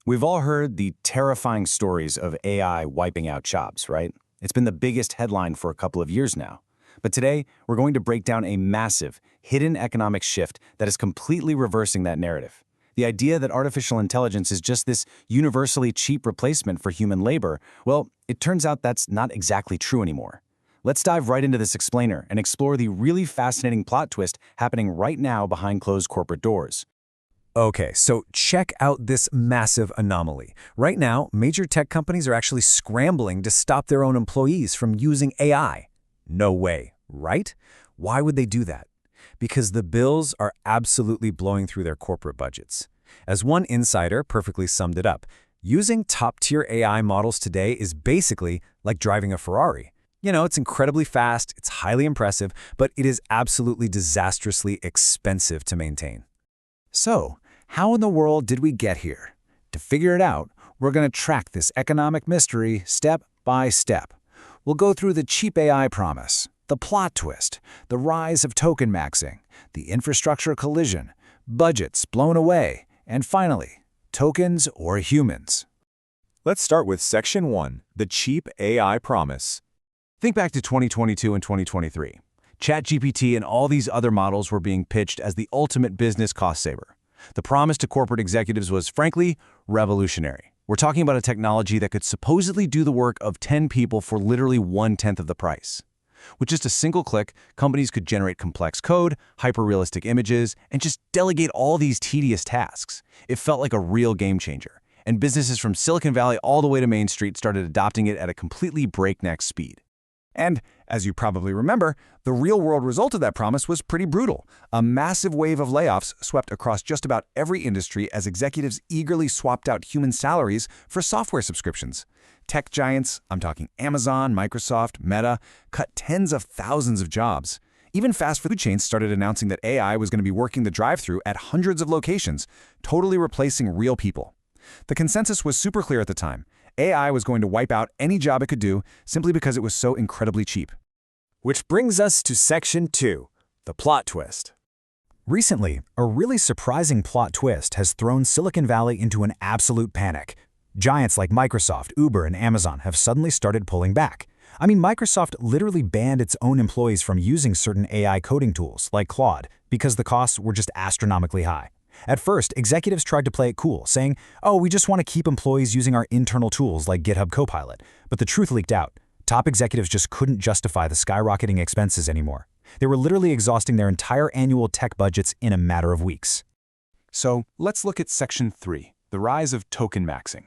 We've all heard the terrifying stories of AI wiping out jobs, right? It's been the biggest headline for a couple of years now. But today, we're going to break down a massive, hidden economic shift that is completely reversing that narrative. The idea that artificial intelligence is just this universally cheap replacement for human labor, well, it turns out that's not exactly true anymore. Let's dive right into this explainer and explore the really fascinating plot twist happening right now behind closed corporate doors. Okay, so check out this massive anomaly. Right now, major tech companies are actually scrambling to stop their own employees from using AI. No way, right? Why would they do that? Because the bills are absolutely blowing through their corporate budgets. As one insider perfectly summed it up, using top-tier AI models today is basically like driving a Ferrari. You know, it's incredibly fast, it's highly impressive, but it is absolutely disastrously expensive to maintain. So, how in the world did we get here? To figure it out, we're going to track this economic mystery step by step. We'll go through the cheap AI promise, the plot twist, the rise of token maxing, the infrastructure collision, budgets blown away, and finally, tokens or humans. Let's start with Section 1, the cheap AI promise. Think back to 2022 and 2023. ChatGPT and all these other models were being pitched as the ultimate business cost saver. The promise to corporate executives was, frankly, revolutionary. We're talking about a technology that could supposedly do the work of 10 people for literally 1/10 of the price. With just a single click, companies could generate complex code, hyper-realistic images, and just delegate all these tedious tasks. It felt like a real game changer, and businesses from Silicon Valley all the way to Main Street started adopting it at a completely breakneck speed. And, as you probably remember, the real-world result of that promise was pretty brutal. A massive wave of layoffs swept across just about every industry as executives eagerly swapped out human salaries for software subscriptions. Tech giants, I'm talking Amazon, Microsoft, Meta, cut tens of thousands of jobs. Even fast food chains started announcing that AI was going to be working the drive-thru at hundreds of locations, totally replacing real people. The consensus was super clear at the time. AI was going to wipe out any job it could do simply because it was so incredibly cheap. Which brings us to Section 2, the plot twist. Recently, a really surprising plot twist has thrown Silicon Valley into an absolute panic. Giants like Microsoft, Uber, and Amazon have suddenly started pulling back. I mean, Microsoft literally banned its own employees from using certain AI coding tools, like Claude, because the costs were just astronomically high. At first, executives tried to play it cool, saying, "Oh, we just want to keep employees using our internal tools like GitHub Copilot." But the truth leaked out. Top executives just couldn't justify the skyrocketing expenses anymore. They were literally exhausting their entire annual tech budgets in a matter of weeks. So let's look at Section 3, the rise of token maxing.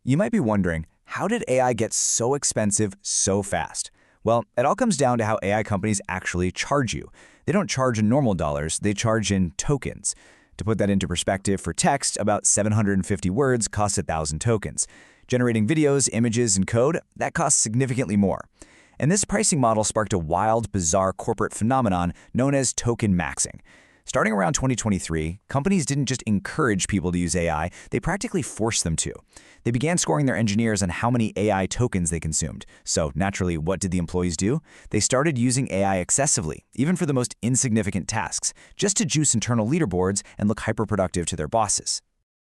You might be wondering, how did AI get so expensive so fast? Well, it all comes down to how AI companies actually charge you. They don't charge in normal dollars, they charge in tokens. To put that into perspective, for text, about 750 words costs 1,000 tokens. Generating videos, images, and code, that costs significantly more. And this pricing model sparked a wild, bizarre corporate phenomenon known as token maxing. Starting around 2023, companies didn't just encourage people to use AI, they practically forced them to. They began scoring their engineers on how many AI tokens they consumed. So naturally, what did the employees do? They started using AI excessively, even for the most insignificant tasks, just to juice internal leaderboards and look hyperproductive to their bosses.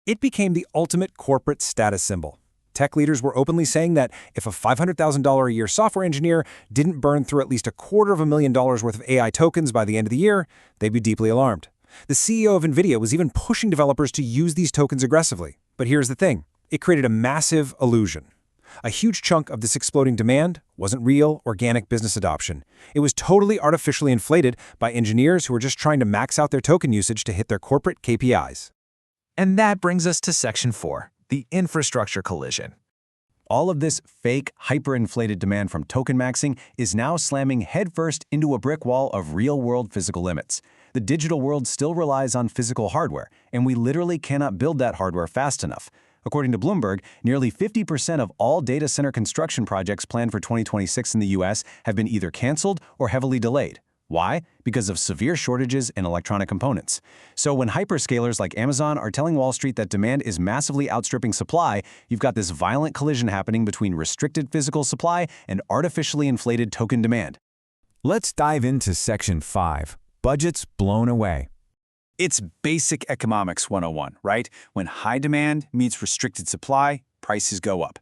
It became the ultimate corporate status symbol. Tech leaders were openly saying that if a $500,000 a year software engineer didn't burn through at least $250,000 worth of AI tokens by the end of the year, they'd be deeply alarmed. The CEO of NVIDIA was even pushing developers to use these tokens aggressively. But here's the thing. It created a massive illusion. A huge chunk of this exploding demand wasn't real, organic business adoption. It was totally artificially inflated by engineers who were just trying to max out their token usage to hit their corporate KPIs. And that brings us to Section 4, the infrastructure collision. All of this fake, hyperinflated demand from token maxing is now slamming headfirst into a brick wall of real-world physical limits. The digital world still relies on physical hardware, and we literally cannot build that hardware fast enough. According to Bloomberg, nearly 50% of all data center construction projects planned for 2026 in the US have been either canceled or heavily delayed. Why? Because of severe shortages in electronic components. So when hyperscalers like Amazon are telling Wall Street that demand is massively outstripping supply, you've got this violent collision happening between restricted physical supply and artificially inflated token demand. Let's dive into Section 5, budgets blown away. It's basic economics 101, right? When high demand meets restricted supply, prices go up.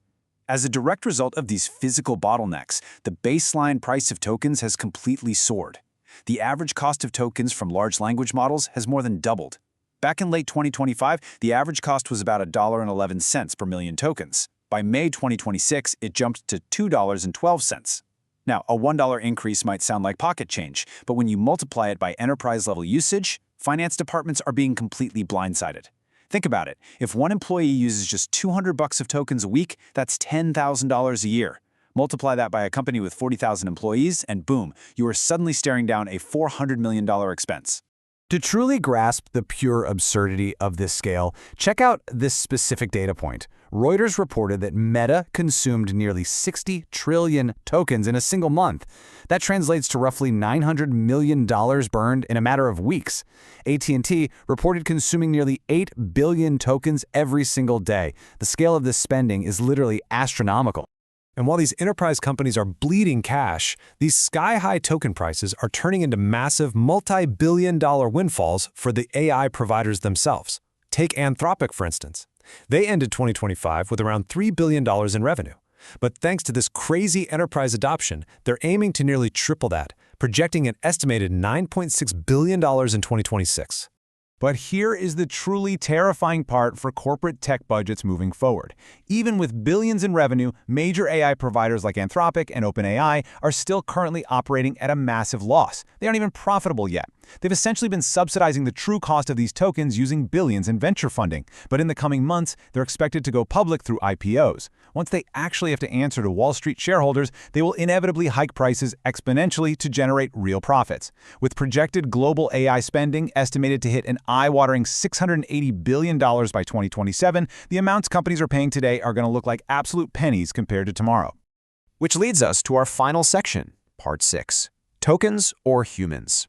As a direct result of these physical bottlenecks, the baseline price of tokens has completely soared. The average cost of tokens from large language models has more than doubled. Back in late 2025, the average cost was about $1.11 per million tokens. By May 2026, it jumped to $2.12. Now, a $1 increase might sound like pocket change, but when you multiply it by enterprise-level usage, finance departments are being completely blindsided. Think about it. If one employee uses just $200 of tokens a week, that's $10,000 a year. Multiply that by a company with 40,000 employees, and boom, you are suddenly staring down a $400 million expense. To truly grasp the pure absurdity of this scale, check out this specific data point. Reuters reported that Meta consumed nearly 60 trillion tokens in a single month. That translates to roughly $900 million burned in a matter of weeks. AT&T reported consuming nearly 8 billion tokens every single day. The scale of this spending is literally astronomical. And while these enterprise companies are bleeding cash, these sky-high token prices are turning into massive multi-billion-dollar windfalls for the AI providers themselves. Take Anthropic, for instance. They ended 2025 with around $3 billion in revenue. But thanks to this crazy enterprise adoption, they're aiming to nearly triple that, projecting an estimated $9.6 billion in 2026. But here is the truly terrifying part for corporate tech budgets moving forward. Even with billions in revenue, major AI providers like Anthropic and OpenAI are still currently operating at a massive loss. They aren't even profitable yet. They've essentially been subsidizing the true cost of these tokens using billions in venture funding. But in the coming months, they're expected to go public through IPOs. Once they actually have to answer to Wall Street shareholders, they will inevitably hike prices exponentially to generate real profits. With projected global AI spending estimated to hit an eye-watering $680 billion by 2027, the amounts companies are paying today are going to look like absolute pennies compared to tomorrow. Which leads us to our final section, Part 6, Tokens or Humans?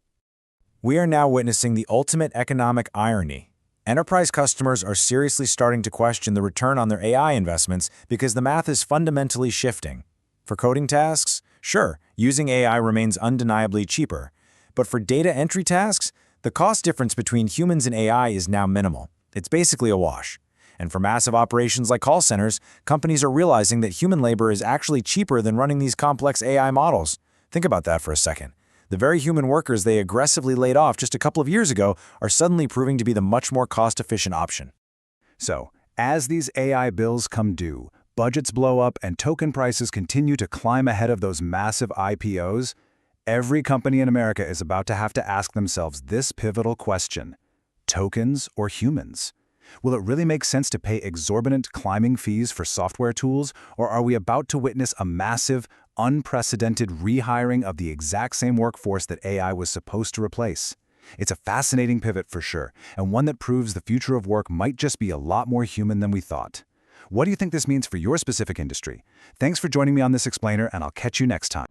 We are now witnessing the ultimate economic irony. Enterprise customers are seriously starting to question the return on their AI investments because the math is fundamentally shifting. For coding tasks, sure, using AI remains undeniably cheaper. But for data entry tasks, the cost difference between humans and AI is now minimal. It's basically a wash. And for massive operations like call centers, companies are realizing that human labor is actually cheaper than running these complex AI models. Think about that for a second. The very human workers they aggressively laid off just a couple of years ago are suddenly proving to be the much more cost-efficient option. So, as these AI bills come due, budgets blow up, and token prices continue to climb ahead of those massive IPOs, every company in America is about to have to ask themselves this pivotal question: tokens or humans? Will it really make sense to pay exorbitant climbing fees for software tools, or are we about to witness a massive, unprecedented rehiring of the exact same workforce that AI was supposed to replace? It's a fascinating pivot for sure, and one that proves the future of work might just be a lot more human than we thought. What do you think this means for your specific industry? Thanks for joining me on this explainer, and I'll catch you next time.